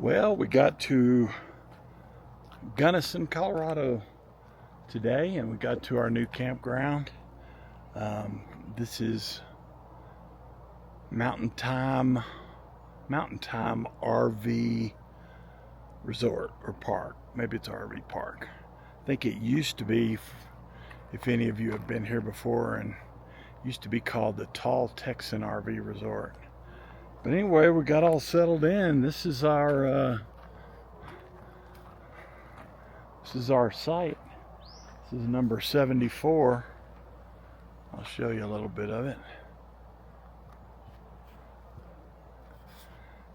Well, we got to Gunnison, Colorado today, and we got to our new campground. This is Mountain Time RV Resort or Park. Maybe it's RV Park. I think it used to be, if any of you have been here before, and used to be called the Tall Texan RV Resort. But anyway, we got all settled in. This is our site. This is number 74. I'll show you a little bit of it.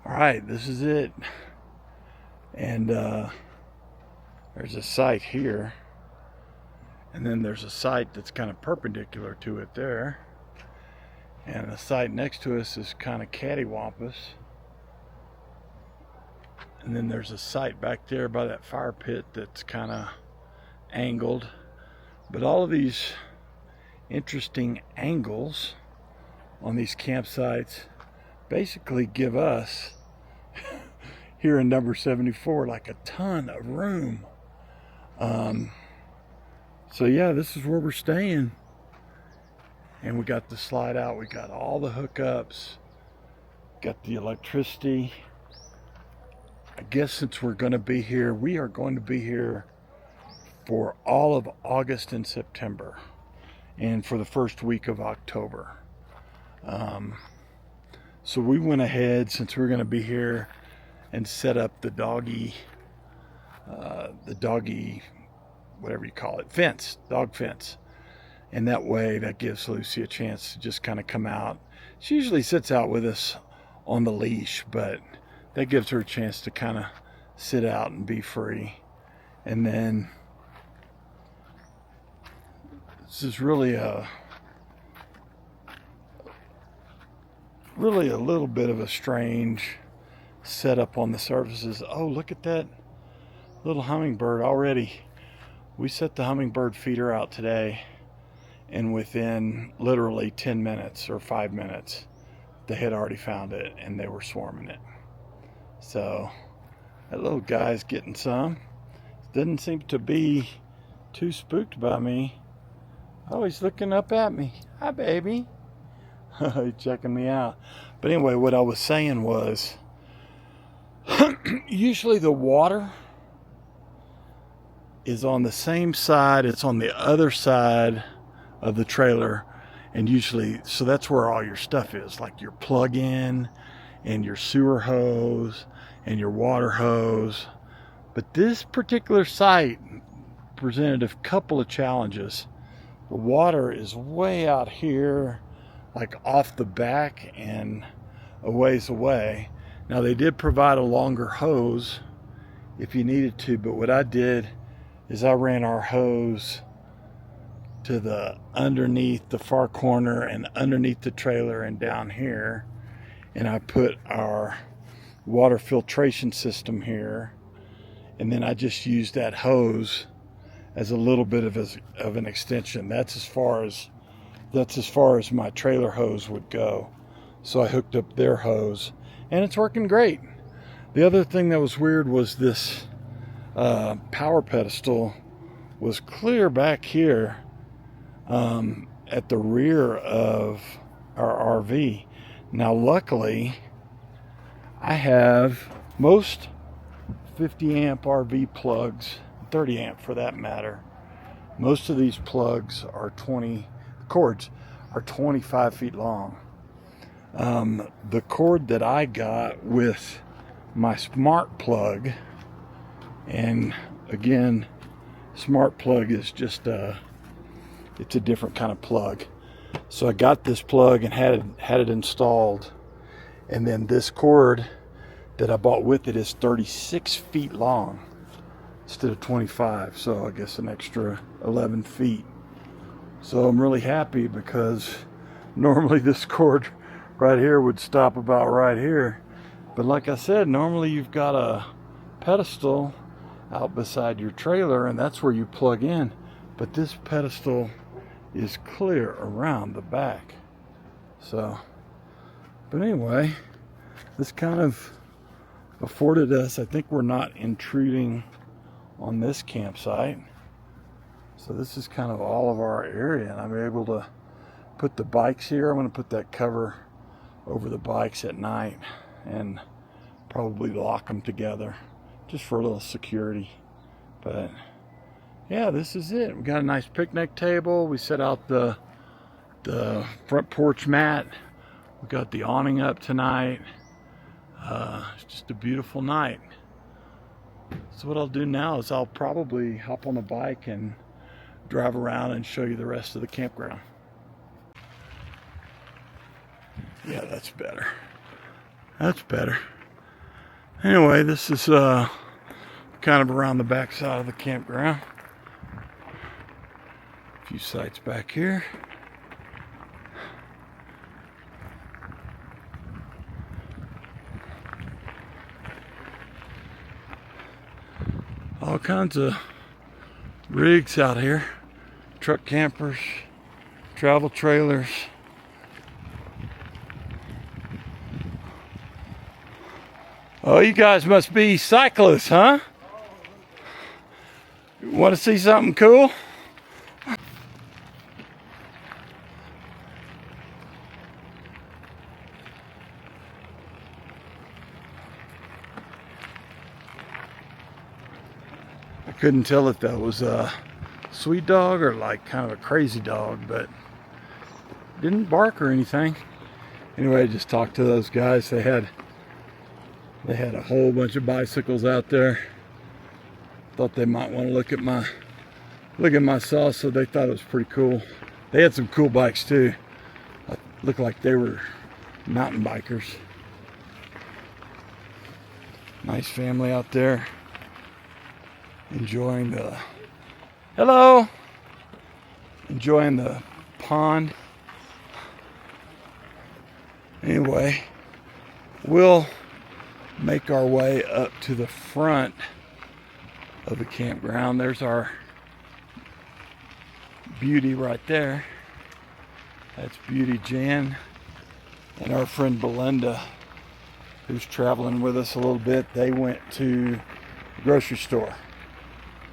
All right, this is it. And there's a site here, and then there's a site that's kind of perpendicular to it there. And the site next to us is kind of cattywampus. And then there's a site back there by that fire pit that's kind of angled. But all of these interesting angles on these campsites basically give us, here in number 74, like a ton of room. So yeah, this is where we're staying. And we got the slide out, we got all the hookups, got the electricity. I guess since we're going to be here, we are going to be here for all of August and September, and for the first week of October. So we went ahead, since we're going to be here, and set up the doggy, whatever you call it, fence, dog fence. And that way, that gives Lucy a chance to just kind of come out. She usually sits out with us on the leash, but that gives her a chance to kind of sit out and be free. And then this is really a little bit of a strange setup on the surfaces. Oh, look at that little hummingbird already. We set the hummingbird feeder out today, and within literally 10 minutes or 5 minutes, they had already found it and they were swarming it. So that little guy's getting some. Doesn't seem to be too spooked by me. Oh, he's looking up at me. Hi, baby. He's checking me out. But anyway, what I was saying was, usually the water is on the same side. It's on the other side of the trailer, and usually, so that's where all your stuff is, like your plug-in and your sewer hose and your water hose. But this particular site presented a couple of challenges. The water is way out here, like off the back and a ways away. Now, they did provide a longer hose if you needed to, but what I did is I ran our hose to the underneath the far corner and underneath the trailer and down here, and I put our water filtration system here, and then I just used that hose as a little bit of an extension. That's as far as my trailer hose would go. So I hooked up their hose, and it's working great. The other thing that was weird was this power pedestal was clear back here at the rear of our RV. Now, luckily, I have most 50 amp RV plugs, 30 amp for that matter. Most of these plugs are cords are 25 feet long. The cord that I got with my smart plug, and again, smart plug is just it's a different kind of plug. So I got this plug and had it installed, and then this cord that I bought with it is 36 feet long instead of 25, so I guess an extra 11 feet. So I'm really happy, because normally this cord right here would stop about right here, but like I said, normally you've got a pedestal out beside your trailer, and that's where you plug in, but this pedestal is clear around the back. So, but anyway, this kind of afforded us. I think we're not intruding on this campsite. So this is kind of all of our area, and I'm able to put the bikes here. I'm going to put that cover over the bikes at night and probably lock them together just for a little security. But yeah, this is it. We got a nice picnic table. We set out the front porch mat. We got the awning up tonight. It's just a beautiful night. So what I'll do now is I'll probably hop on a bike and drive around and show you the rest of the campground. Yeah, that's better. That's better. Anyway, this is kind of around the back side of the campground. A few sites back here. All kinds of rigs out here. Truck campers, travel trailers. Oh, you guys must be cyclists, huh? Want to see something cool? I couldn't tell if that was a sweet dog or like kind of a crazy dog, but didn't bark or anything. Anyway, I just talked to those guys. They had a whole bunch of bicycles out there. Thought they might want to look at my saw, so they thought it was pretty cool. They had some cool bikes too. Looked like they were mountain bikers. Nice family out there enjoying the enjoying the pond. Anyway, we'll make our way up to the front of the campground. There's our Beauty right there. That's Beauty Jan and our friend Belinda, who's traveling with us a little bit. They went to the grocery store,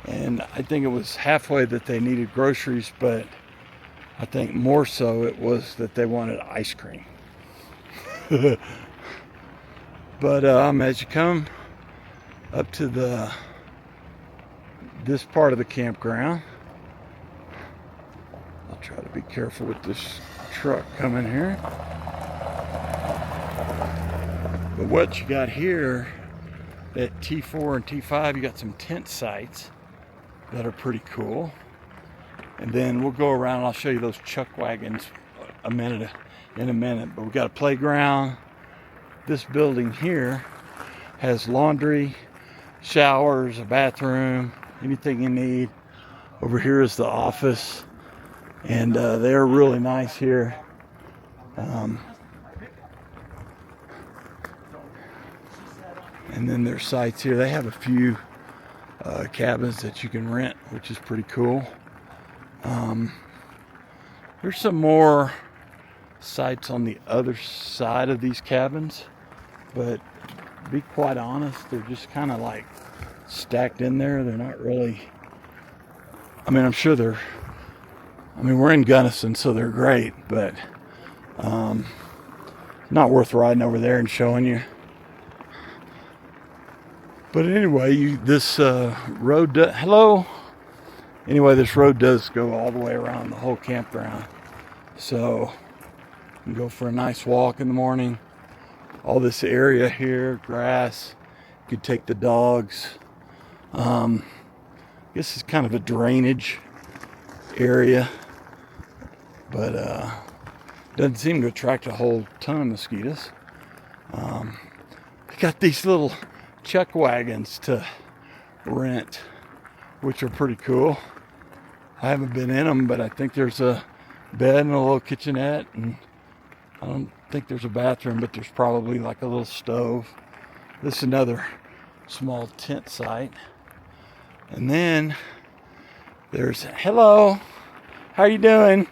and I think it was halfway that they needed groceries, but I think more so it was that they wanted ice cream. But as you come up to this part of the campground, I'll try to be careful with this truck coming here. But what you got here at T4 and T5, you got some tent sites that are pretty cool. And then we'll go around and I'll show you those chuck wagons in a minute. But we got a playground. This building here has laundry, showers, a bathroom, anything you need. Over here is the office, and they're really nice here. And then there's sites here. They have a few cabins that you can rent, which is pretty cool. There's some more sites on the other side of these cabins, but to be quite honest, they're just kind of like stacked in there. They're not really, I'm sure we're in Gunnison, so they're great, but not worth riding over there and showing you. But anyway, this road does go all the way around the whole campground, so you can go for a nice walk in the morning. All this area here, grass, you could take the dogs. I guess it's kind of a drainage area, but doesn't seem to attract a whole ton of mosquitoes. They got these little chuck wagons to rent, which are pretty cool. I haven't been in them, but I think there's a bed and a little kitchenette, and I don't think there's a bathroom, but there's probably like a little stove. This is another small tent site. And then there's, hello, how you doing?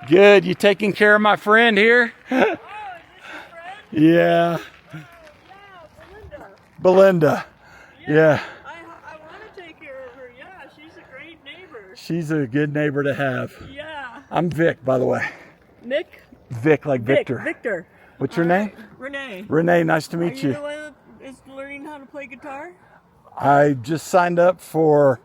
Good, you taking care of my friend here? Yeah. Belinda. Yeah. I want to take care of her. Yeah, she's a great neighbor. She's a good neighbor to have. Yeah. I'm Vic, by the way. Nick? Vic, like Victor. Victor. What's your name? Renee. Renee, nice to meet Are you. the one that is learning how to play guitar? I just signed up for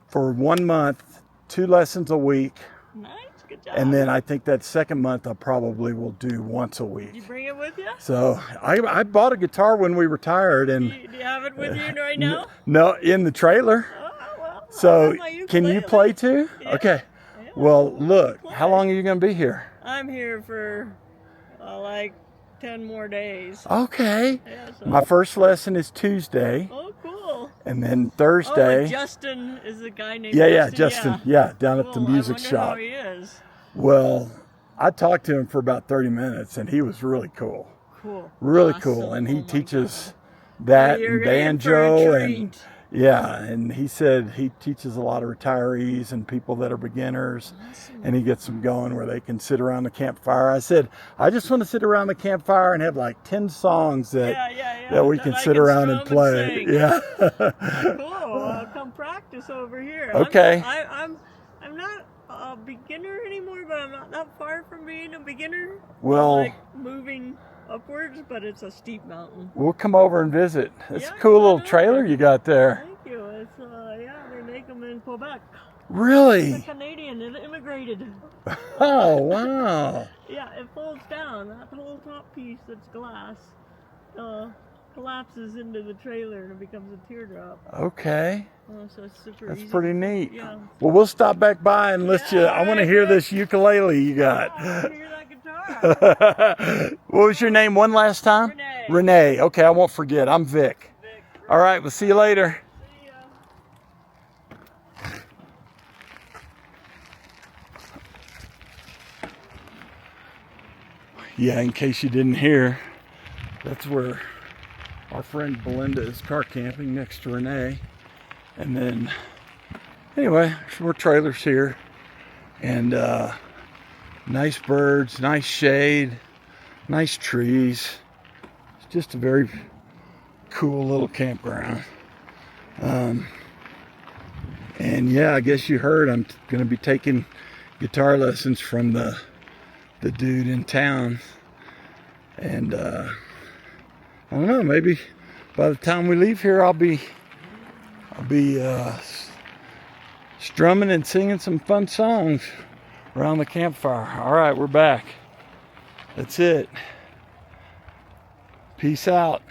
for 1 month, 2 lessons a week. Nice, good job. And then I think that second month I probably will do once a week. Did you bring it with you? So I bought a guitar when we retired, and Do you have it with you right now? no, in the trailer. Oh, well. So I have my can you ukulele. play too? Yeah. Okay. Yeah, Well, look, play. how long are you going to be here? I'm here for like 10 more days. Okay. Yeah, so. My first lesson is Tuesday, Oh, cool. and then Oh, Thursday. and Justin is the guy named Justin. Yeah, down at the Cool. music I wonder shop. how he is. Well, I talked to him for about 30 minutes, and he was really cool. Cool. Really Awesome. cool. And he Oh my teaches God. that You're and in for a banjo and treat. yeah, and he said he teaches a lot of retirees and people that are beginners. Awesome. And he gets them going where they can sit around the campfire. I said, I just want to sit around the campfire and have like 10 songs that that we can sit around and play. sing. Yeah. Cool. I'll come practice over here. Okay. I'm not a beginner anymore, but I'm not that far from being a beginner. Well, I'm like moving upwards, but it's a steep mountain. we'll come over and visit. It's Yeah, a cool come little on trailer over. you got there. Thank you. It's they make them in Quebec. It's a Really? Canadian. It immigrated. Oh, wow. Yeah, it folds down. That whole top piece that's glass collapses into the trailer and it becomes a teardrop. Okay. Oh, so it's super That's easy. pretty neat. Yeah. Well, we'll stop back by and listen. Yeah, I want to alright, hear good. this ukulele you got. Oh, I hear that guitar. What was your name one last time? Renee. Renee. Okay, I won't forget. I'm Vic. Vic, All right, we'll see you later. see ya. Yeah, in case you didn't hear, that's where our friend Belinda is car camping next to Renee. And then, anyway, some more trailers here. And nice birds, nice shade, nice trees. It's just a very cool little campground. And yeah, I guess you heard I'm going to be taking guitar lessons from the dude in town. And I don't know, maybe by the time we leave here I'll be strumming and singing some fun songs around the campfire. All right, we're back. That's it. Peace out.